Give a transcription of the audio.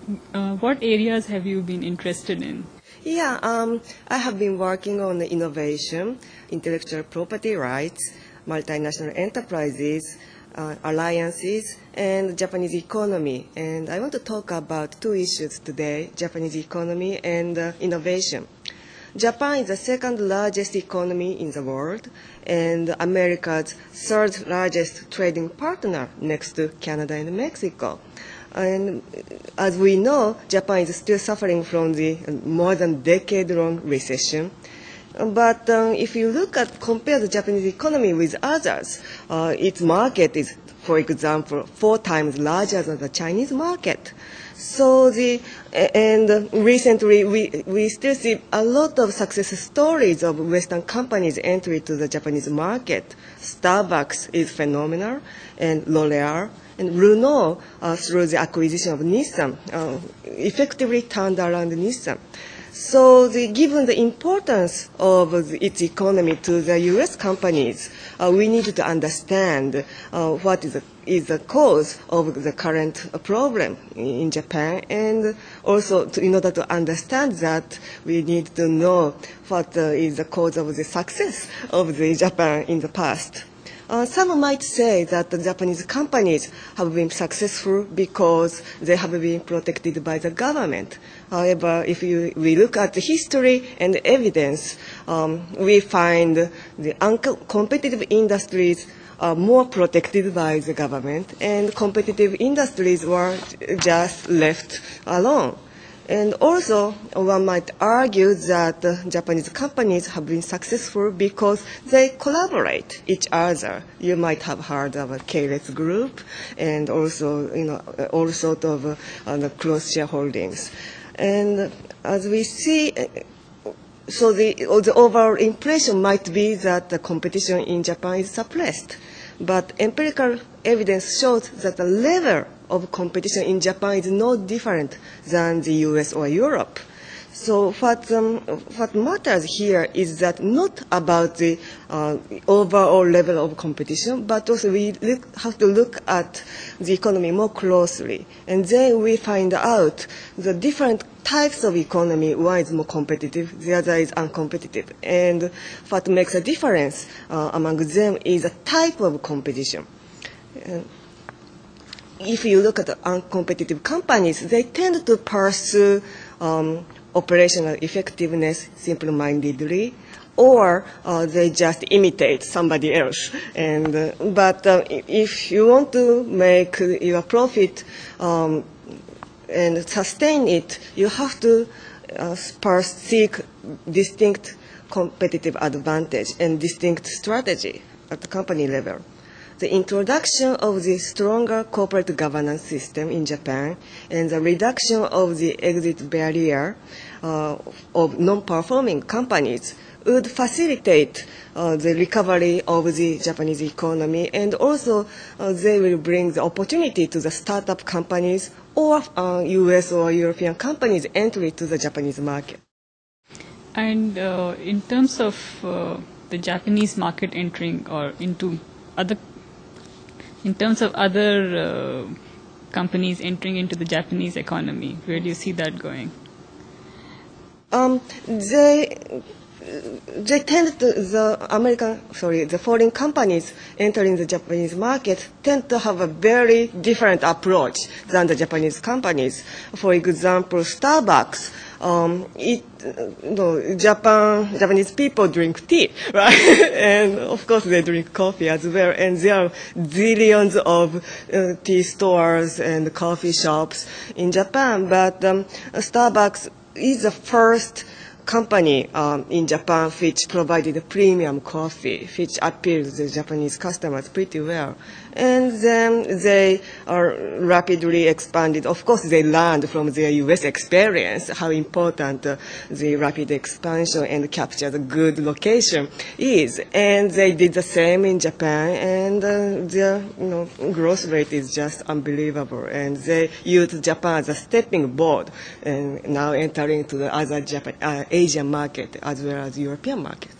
What areas have you been interested in? Yeah, I have been working on the innovation, intellectual property rights, multinational enterprises, alliances, and Japanese economy. And I want to talk about two issues today, Japanese economy and innovation. Japan is the second largest economy in the world and America's third largest trading partner next to Canada and Mexico. And as we know, Japan is still suffering from the more than decade-long recession. But if you compare the Japanese economy with others, its market is, for example, 4 times larger than the Chinese market. So recently we still see a lot of success stories of Western companies entry to the Japanese market. Starbucks is phenomenal, and L'Oreal. And Renault, through the acquisition of Nissan, effectively turned around Nissan. So given the importance of its economy to the U.S. companies, we need to understand what is the cause of the current problem in Japan. And also, in order to understand that, we need to know what is the cause of the success of Japan in the past. Some might say that the Japanese companies have been successful because they have been protected by the government. However, if we look at the history and evidence, we find the competitive industries are more protected by the government, and competitive industries were just left alone. And also, one might argue that Japanese companies have been successful because they collaborate each other. You might have heard of a K-less group, and also, all sort of cross shareholdings. And as we see, so the overall impression might be that the competition in Japan is suppressed. But empirical evidence shows that the level of competition in Japan is no different than the US or Europe. So what matters here is that not about the overall level of competition, but also we have to look at the economy more closely. And then we find out the different types of economy. One is more competitive, the other is uncompetitive. And what makes a difference among them is a type of competition. If you look at the uncompetitive companies, they tend to pursue operational effectiveness simple-mindedly, or they just imitate somebody else. But if you want to make your profit and sustain it, you have to first seek distinct competitive advantage and distinct strategy at the company level. The introduction of the stronger corporate governance system in Japan and the reduction of the exit barrier of non-performing companies would facilitate the recovery of the Japanese economy, and also they will bring the opportunity to the startup companies or US or European companies entry to the Japanese market. And in terms of the Japanese market entering or into other in terms of other companies entering into the Japanese economy, where do you see that going? They tend to, the foreign companies entering the Japanese market tend to have a very different approach than the Japanese companies. For example, Starbucks, Japanese people drink tea, right? And of course they drink coffee as well. And there are zillions of tea stores and coffee shops in Japan. But Starbucks is the first company in Japan which provided premium coffee, which appeals to Japanese customers pretty well. And then they are rapidly expanded. Of course, they learned from their U.S. experience how important the rapid expansion and capture the good location is. And they did the same in Japan, and their growth rate is just unbelievable. And they used Japan as a stepping board, and now entering to the other Asian market as well as European market.